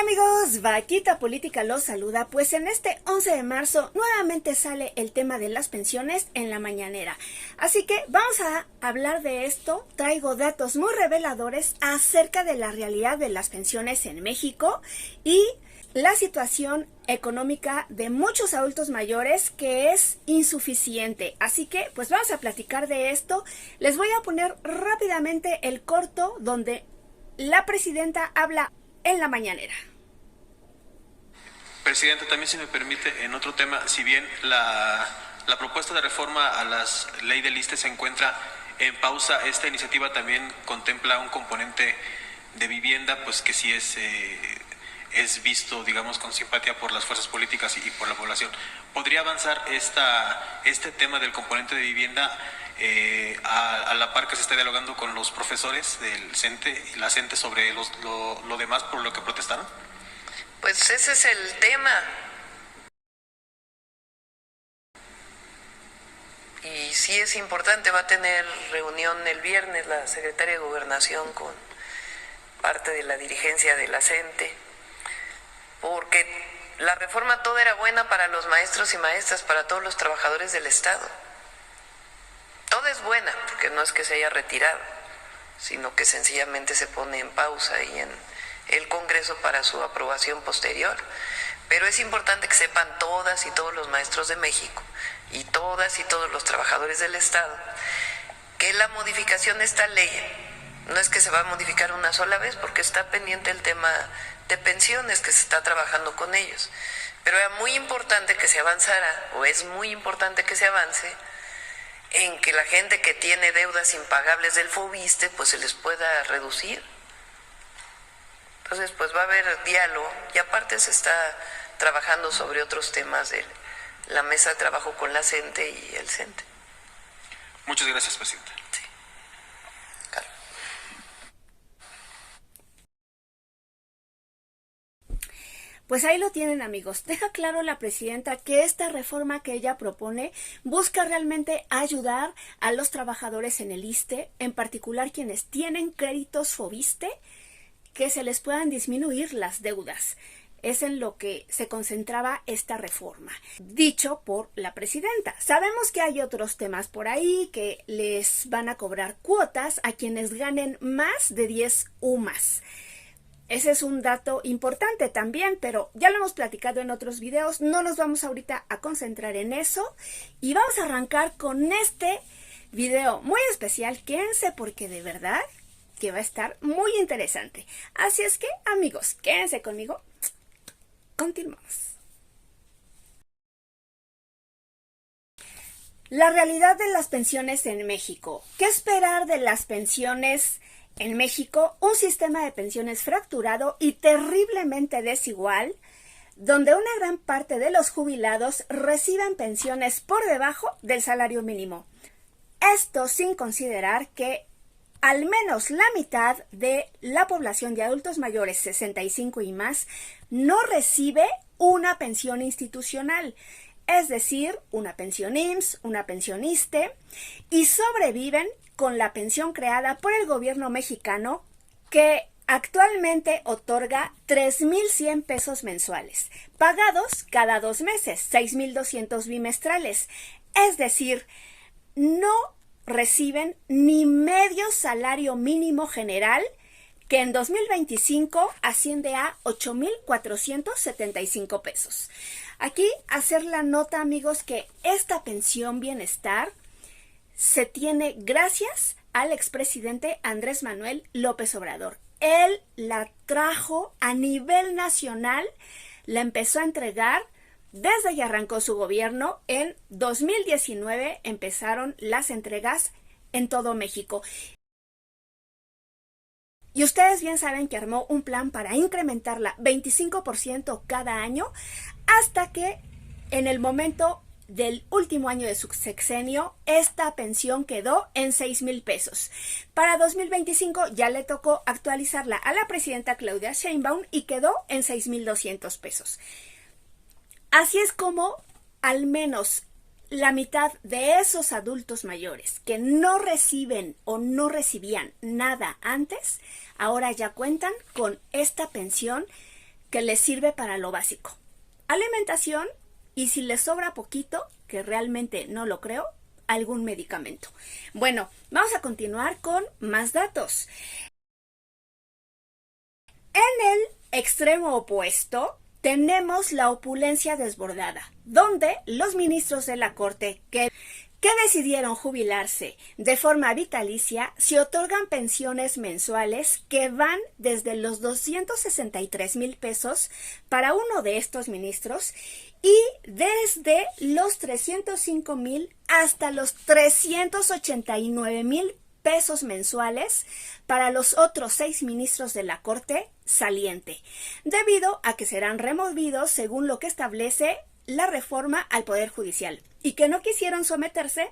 Amigos, Vaquita Política los saluda. Pues en este 11 de marzo nuevamente sale el tema de las pensiones en la mañanera. Así que vamos a hablar de esto. Traigo datos muy reveladores acerca de la realidad de las pensiones en México y la situación económica de muchos adultos mayores que es insuficiente. Así que pues vamos a platicar de esto. Les voy a poner rápidamente el corto donde la presidenta habla en la mañanera. Presidente, también si me permite, en otro tema, si bien la propuesta de reforma a la ley del ISSSTE se encuentra en pausa, esta iniciativa también contempla un componente de vivienda, pues que sí es visto, digamos, con simpatía por las fuerzas políticas y por la población. ¿Podría avanzar este tema del componente de vivienda a la par que se está dialogando con los profesores del CENTE y la CENTE sobre lo demás por lo que protestaron? Pues ese es el tema. Y sí es importante, va a tener reunión el viernes la secretaria de Gobernación con parte de la dirigencia de la CENTE, porque la reforma toda era buena para los maestros y maestras, para todos los trabajadores del Estado. Toda es buena, porque no es que se haya retirado, sino que sencillamente se pone en pausa y en el Congreso para su aprobación posterior. Pero es importante que sepan todas y todos los maestros de México y todas y todos los trabajadores del Estado que la modificación de esta ley no es que se va a modificar una sola vez, porque está pendiente el tema de pensiones que se está trabajando con ellos. Pero era muy importante que se avanzara, o es muy importante que se avance, en que la gente que tiene deudas impagables del FOBISSSTE pues se les pueda reducir. Entonces pues va a haber diálogo y aparte se está trabajando sobre otros temas de la mesa de trabajo con la CENTE y el CENTE. Muchas gracias, presidenta. Sí. Claro. Pues ahí lo tienen, amigos. Deja claro la presidenta que esta reforma que ella propone busca realmente ayudar a los trabajadores en el ISSSTE, en particular quienes tienen créditos FOBISSSTE, que se les puedan disminuir las deudas. Es en lo que se concentraba esta reforma, dicho por la presidenta. Sabemos que hay otros temas por ahí, que les van a cobrar cuotas a quienes ganen más de 10 UMAS. Ese es un dato importante también, pero ya lo hemos platicado en otros videos, no nos vamos ahorita a concentrar en eso. Y vamos a arrancar con este video muy especial, quédense porque de verdad que va a estar muy interesante. Así es que, amigos, quédense conmigo. Continuamos. La realidad de las pensiones en México. ¿Qué esperar de las pensiones en México? Un sistema de pensiones fracturado y terriblemente desigual, donde una gran parte de los jubilados reciben pensiones por debajo del salario mínimo. Esto sin considerar que al menos la mitad de la población de adultos mayores 65 y más no recibe una pensión institucional, es decir, una pensión IMSS, una pensión ISSSTE, y sobreviven con la pensión creada por el gobierno mexicano, que actualmente otorga 3,100 pesos mensuales, pagados cada 2 meses, 6,200 bimestrales, es decir, no reciben ni medio salario mínimo general, que en 2025 asciende a 8,475 pesos. Aquí hacer la nota, amigos, que esta pensión bienestar se tiene gracias al expresidente Andrés Manuel López Obrador. Él la trajo a nivel nacional, la empezó a entregar desde que arrancó su gobierno. En 2019 empezaron las entregas en todo México. Y ustedes bien saben que armó un plan para incrementarla 25% cada año, hasta que en el momento del último año de su sexenio, esta pensión quedó en 6,000 pesos. Para 2025 ya le tocó actualizarla a la presidenta Claudia Sheinbaum y quedó en 6,200 pesos. Así es como al menos la mitad de esos adultos mayores que no reciben o no recibían nada antes, ahora ya cuentan con esta pensión que les sirve para lo básico. Alimentación y si les sobra poquito, que realmente no lo creo, algún medicamento. Bueno, vamos a continuar con más datos. En el extremo opuesto tenemos la opulencia desbordada, donde los ministros de la Corte que decidieron jubilarse de forma vitalicia se otorgan pensiones mensuales que van desde los 263,000 pesos para uno de estos ministros y desde los 305,000 hasta los 389,000 pesos mensuales para los otros 6 ministros de la Corte saliente, debido a que serán removidos según lo que establece la reforma al Poder Judicial y que no quisieron someterse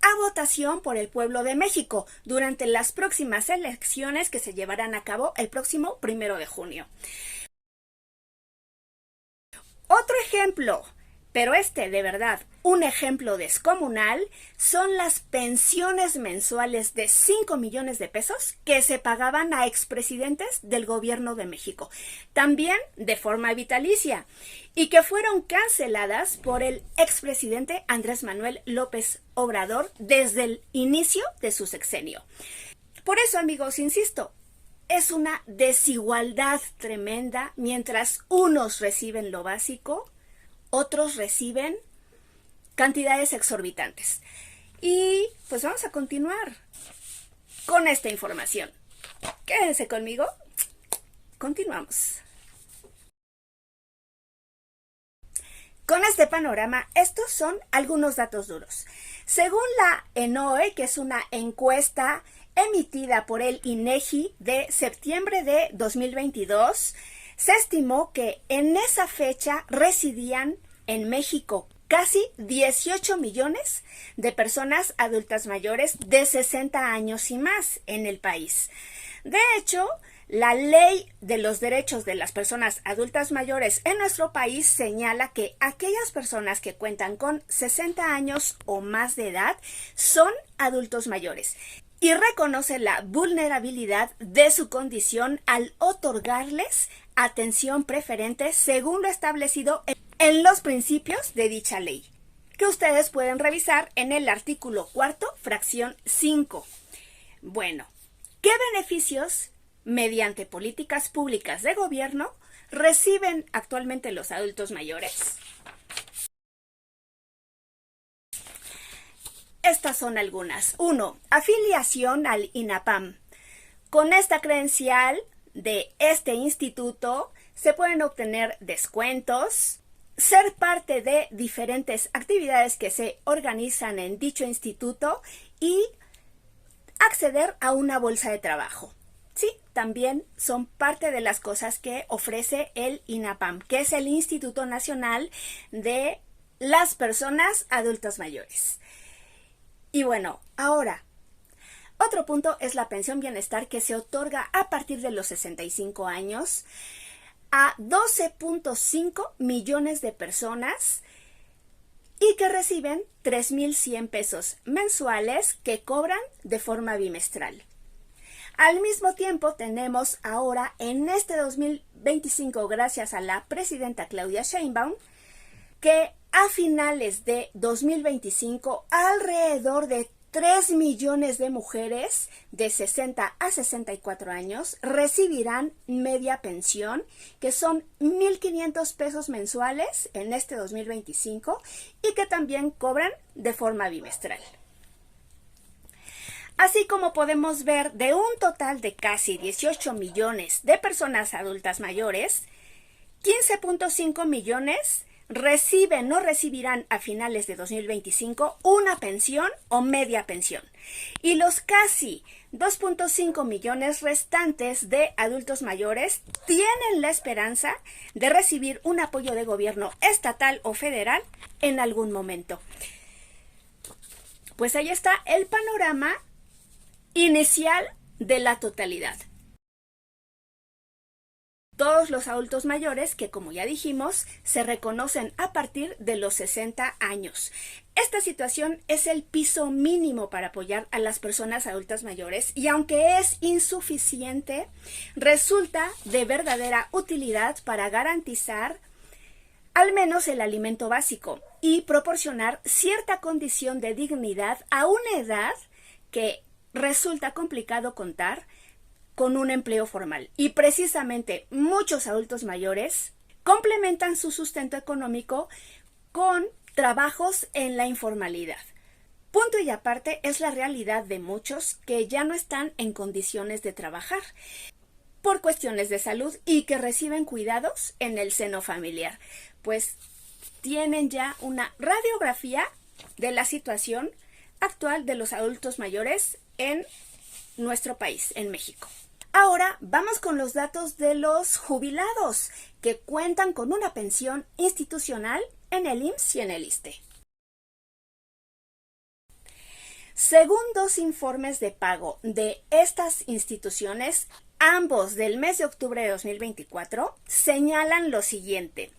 a votación por el pueblo de México durante las próximas elecciones que se llevarán a cabo el próximo 1 de junio. Otro ejemplo, pero de verdad, un ejemplo descomunal, son las pensiones mensuales de 5 millones de pesos que se pagaban a expresidentes del gobierno de México, también de forma vitalicia, y que fueron canceladas por el expresidente Andrés Manuel López Obrador desde el inicio de su sexenio. Por eso, amigos, insisto, es una desigualdad tremenda. Mientras unos reciben lo básico, otros reciben cantidades exorbitantes. Y pues vamos a continuar con esta información. Quédense conmigo. Continuamos. Con este panorama, estos son algunos datos duros. Según la ENOE, que es una encuesta emitida por el INEGI de septiembre de 2022, se estimó que en esa fecha residían en México casi 18 millones de personas adultas mayores de 60 años y más en el país. De hecho, la Ley de los Derechos de las Personas Adultas Mayores en nuestro país señala que aquellas personas que cuentan con 60 años o más de edad son adultos mayores y reconoce la vulnerabilidad de su condición al otorgarles atención preferente según lo establecido en los principios de dicha ley, que ustedes pueden revisar en el artículo 4, fracción 5. Bueno, ¿qué beneficios mediante políticas públicas de gobierno reciben actualmente los adultos mayores? Estas son algunas. 1. Afiliación al INAPAM. Con esta credencial de este instituto se pueden obtener descuentos, ser parte de diferentes actividades que se organizan en dicho instituto y acceder a una bolsa de trabajo. Sí, también son parte de las cosas que ofrece el INAPAM, que es el Instituto Nacional de las Personas Adultas Mayores. Y bueno, ahora, otro punto es la pensión bienestar que se otorga a partir de los 65 años a 12.5 millones de personas y que reciben 3,100 pesos mensuales que cobran de forma bimestral. Al mismo tiempo tenemos ahora en este 2025, gracias a la presidenta Claudia Sheinbaum, que a finales de 2025 alrededor de 3 millones de mujeres de 60 a 64 años recibirán media pensión, que son 1,500 pesos mensuales en este 2025 y que también cobran de forma bimestral. Así como podemos ver, de un total de casi 18 millones de personas adultas mayores, 15.5 millones reciben o recibirán a finales de 2025 una pensión o media pensión. Y los casi 2.5 millones restantes de adultos mayores tienen la esperanza de recibir un apoyo de gobierno estatal o federal en algún momento. Pues ahí está el panorama inicial de la totalidad. todos los adultos mayores que, como ya dijimos, se reconocen a partir de los 60 años. Esta situación es el piso mínimo para apoyar a las personas adultas mayores y aunque es insuficiente, resulta de verdadera utilidad para garantizar al menos el alimento básico y proporcionar cierta condición de dignidad a una edad que resulta complicado contar con un empleo formal. Y precisamente muchos adultos mayores complementan su sustento económico con trabajos en la informalidad. Punto y aparte es la realidad de muchos que ya no están en condiciones de trabajar por cuestiones de salud y que reciben cuidados en el seno familiar, pues tienen ya una radiografía de la situación actual de los adultos mayores en nuestro país, en México. Ahora vamos con los datos de los jubilados que cuentan con una pensión institucional en el IMSS y en el ISSSTE. Según dos informes de pago de estas instituciones, ambos del mes de octubre de 2024, señalan lo siguiente.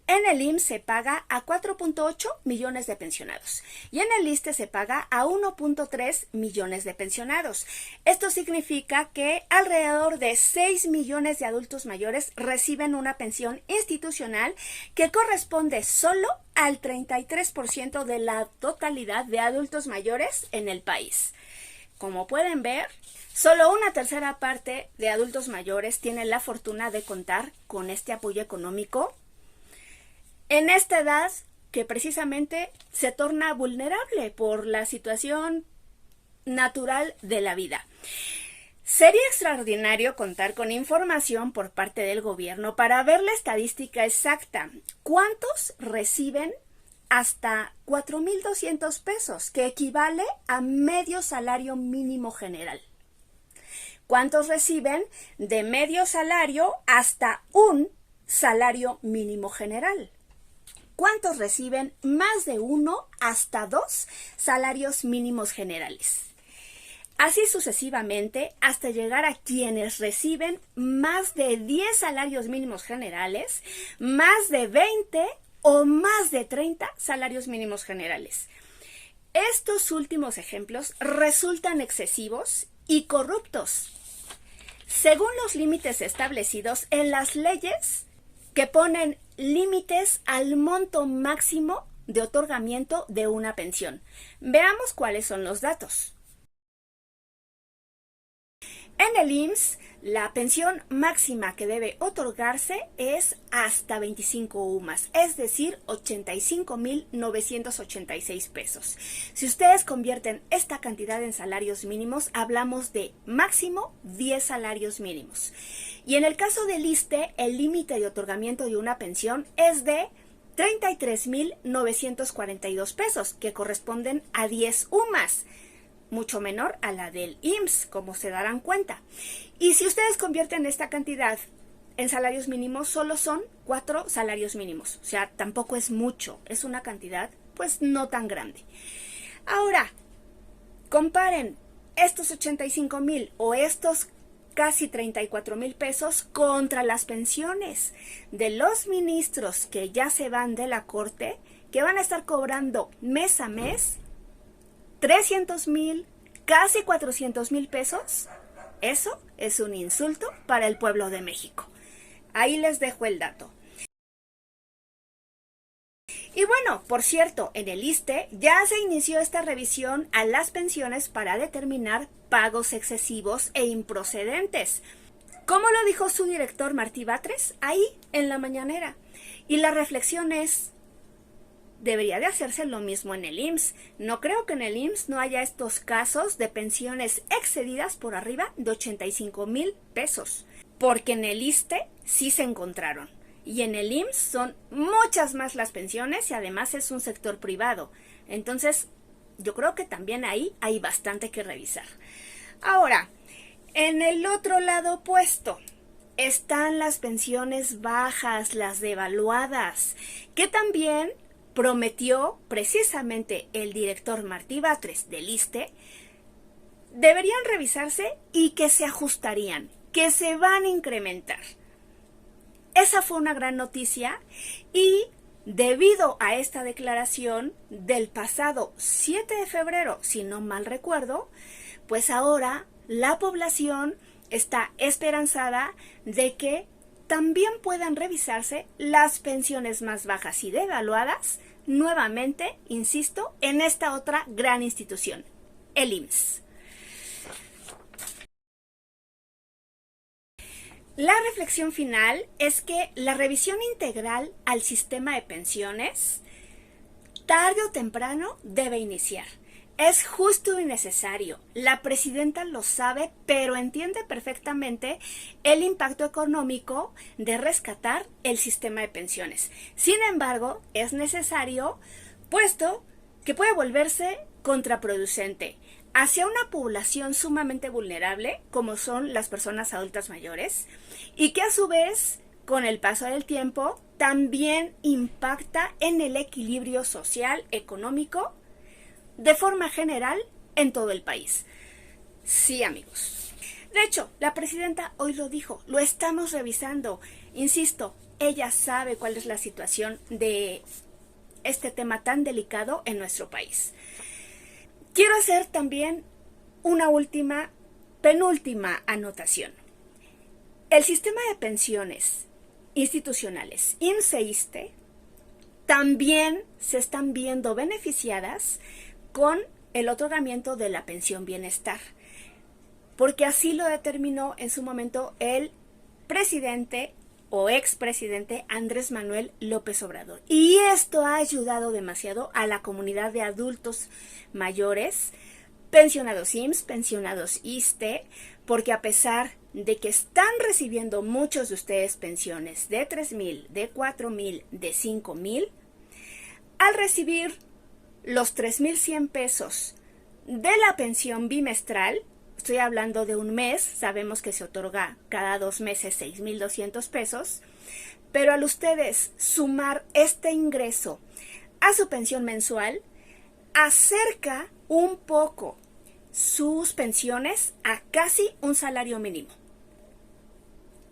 En el IMSS se paga a 4.8 millones de pensionados y en el ISSSTE se paga a 1.3 millones de pensionados. Esto significa que alrededor de 6 millones de adultos mayores reciben una pensión institucional que corresponde solo al 33% de la totalidad de adultos mayores en el país. Como pueden ver, solo una tercera parte de adultos mayores tienen la fortuna de contar con este apoyo económico en esta edad que precisamente se torna vulnerable por la situación natural de la vida. Sería extraordinario contar con información por parte del gobierno para ver la estadística exacta. ¿Cuántos reciben hasta 4,200 pesos, que equivale a medio salario mínimo general? ¿Cuántos reciben de medio salario hasta un salario mínimo general? ¿Cuántos reciben más de 1 hasta 2 salarios mínimos generales? Así sucesivamente hasta llegar a quienes reciben más de 10 salarios mínimos generales, más de 20 o más de 30 salarios mínimos generales. Estos últimos ejemplos resultan excesivos y corruptos, según los límites establecidos en las leyes que ponen límites al monto máximo de otorgamiento de una pensión. Veamos cuáles son los datos. En el IMSS, la pensión máxima que debe otorgarse es hasta 25 UMAS, es decir, 85,986 pesos. Si ustedes convierten esta cantidad en salarios mínimos, hablamos de máximo 10 salarios mínimos. Y en el caso del ISSSTE, el límite de otorgamiento de una pensión es de 33,942 pesos, que corresponden a 10 UMAS. Mucho menor a la del IMSS, como se darán cuenta. Y si ustedes convierten esta cantidad en salarios mínimos, solo son 4 salarios mínimos. O sea, tampoco es mucho, es una cantidad pues no tan grande. Ahora, comparen estos 85,000 o estos casi 34,000 pesos contra las pensiones de los ministros que ya se van de la corte, que van a estar cobrando mes a mes 300,000, casi 400,000 pesos. Eso es un insulto para el pueblo de México. Ahí les dejo el dato. Y bueno, por cierto, en el ISSSTE ya se inició esta revisión a las pensiones para determinar pagos excesivos e improcedentes, como lo dijo su director Martí Batres ahí en la mañanera. Y la reflexión es: debería de hacerse lo mismo en el IMSS. No creo que en el IMSS no haya estos casos de pensiones excedidas por arriba de 85,000 pesos, porque en el ISSSTE sí se encontraron. Y en el IMSS son muchas más las pensiones y además es un sector privado. Entonces, yo creo que también ahí hay bastante que revisar. Ahora, en el otro lado opuesto están las pensiones bajas, las devaluadas, que también prometió precisamente el director Martí Batres del ISSSTE, deberían revisarse y que se ajustarían, que se van a incrementar. Esa fue una gran noticia y debido a esta declaración del pasado 7 de febrero, si no mal recuerdo, pues ahora la población está esperanzada de que también puedan revisarse las pensiones más bajas y devaluadas nuevamente, insisto, en esta otra gran institución, el IMSS. La reflexión final es que la revisión integral al sistema de pensiones, tarde o temprano, debe iniciar. Es justo y necesario. La presidenta lo sabe, pero entiende perfectamente el impacto económico de rescatar el sistema de pensiones. Sin embargo, es necesario, puesto que puede volverse contraproducente hacia una población sumamente vulnerable, como son las personas adultas mayores, y que a su vez, con el paso del tiempo, también impacta en el equilibrio social, económico, de forma general en todo el país. Sí, amigos. De hecho, la presidenta hoy lo dijo, lo estamos revisando. Insisto, ella sabe cuál es la situación de este tema tan delicado en nuestro país. Quiero hacer también una penúltima anotación. El sistema de pensiones institucionales, IMSS e ISSSTE, también se están viendo beneficiadas con el otorgamiento de la pensión bienestar, porque así lo determinó en su momento el presidente o expresidente Andrés Manuel López Obrador. Y esto ha ayudado demasiado a la comunidad de adultos mayores, pensionados IMSS, pensionados ISSSTE, porque a pesar de que están recibiendo muchos de ustedes pensiones de 3,000, de 4,000, de 5,000, al recibir los 3,100 pesos de la pensión bimestral, estoy hablando de un mes, sabemos que se otorga cada 2 meses 6,200 pesos, pero al ustedes sumar este ingreso a su pensión mensual, acerca un poco sus pensiones a casi un salario mínimo,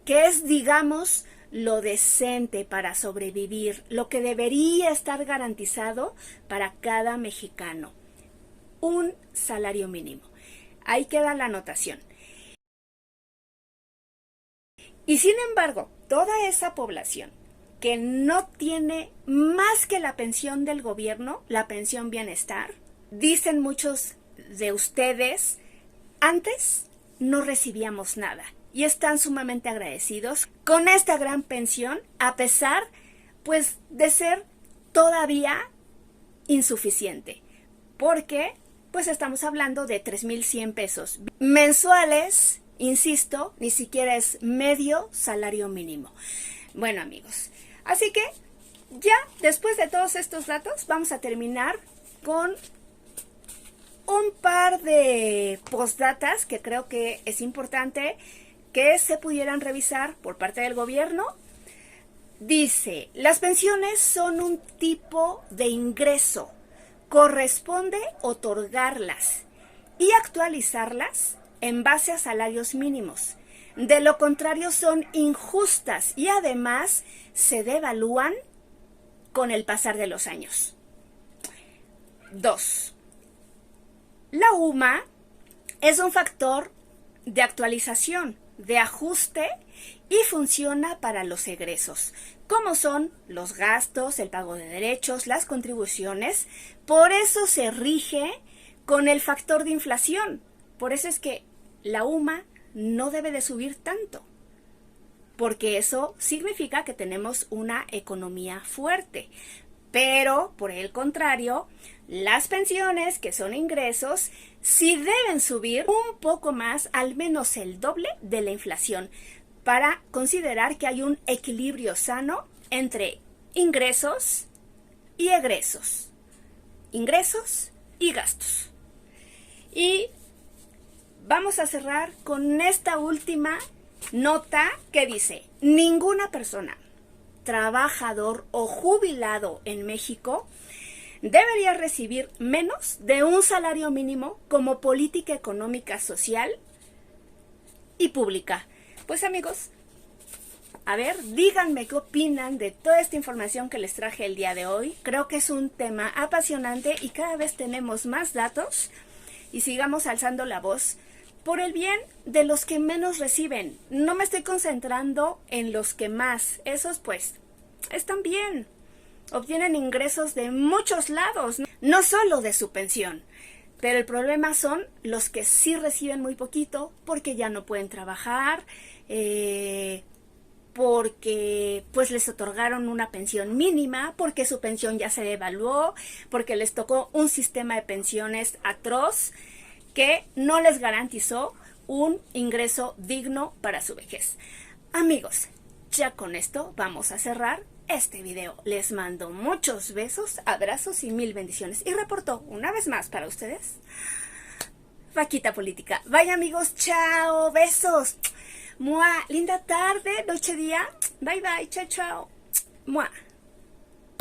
que es, digamos, lo decente para sobrevivir, lo que debería estar garantizado para cada mexicano. Un salario mínimo. Ahí queda la anotación. Y sin embargo, toda esa población que no tiene más que la pensión del gobierno, la pensión bienestar, dicen muchos de ustedes, antes no recibíamos nada. Y están sumamente agradecidos con esta gran pensión, a pesar, pues, de ser todavía insuficiente. Porque, pues, estamos hablando de 3,100 pesos mensuales, insisto, ni siquiera es medio salario mínimo. Bueno, amigos, así que ya después de todos estos datos, vamos a terminar con un par de postdatas que creo que es importante que se pudieran revisar por parte del gobierno. Dice, las pensiones son un tipo de ingreso. Corresponde otorgarlas y actualizarlas en base a salarios mínimos. De lo contrario son injustas y además se devalúan con el pasar de los años. 2. La UMA es un factor de actualización, de ajuste y funciona para los egresos, como son los gastos, el pago de derechos, las contribuciones. Por eso se rige con el factor de inflación. Por eso es que la UMA no debe de subir tanto, porque eso significa que tenemos una economía fuerte. Pero, por el contrario, las pensiones, que son ingresos, sí deben subir un poco más, al menos el doble de la inflación, para considerar que hay un equilibrio sano entre ingresos y egresos, ingresos y gastos. Y vamos a cerrar con esta última nota que dice, ninguna persona, trabajador o jubilado en México debería recibir menos de un salario mínimo como política económica, social y pública. Pues amigos, A ver, díganme qué opinan de toda esta información que les traje el día de hoy. Creo que es un tema apasionante y cada vez tenemos más datos y sigamos alzando la voz por el bien de los que menos reciben. No me estoy concentrando en los que más. Esos pues están bien. Obtienen ingresos de muchos lados, no solo de su pensión. Pero el problema son los que sí reciben muy poquito porque ya no pueden trabajar, porque pues les otorgaron una pensión mínima, porque su pensión ya se devaluó, porque les tocó un sistema de pensiones atroz que no les garantizó un ingreso digno para su vejez. Amigos, ya con esto vamos a cerrar este video. Les mando muchos besos, abrazos y mil bendiciones. Y reportó una vez más para ustedes Vaquita Política. Bye amigos, chao, besos. Mua, linda tarde, noche, día. Bye bye, chao, chao. Mua.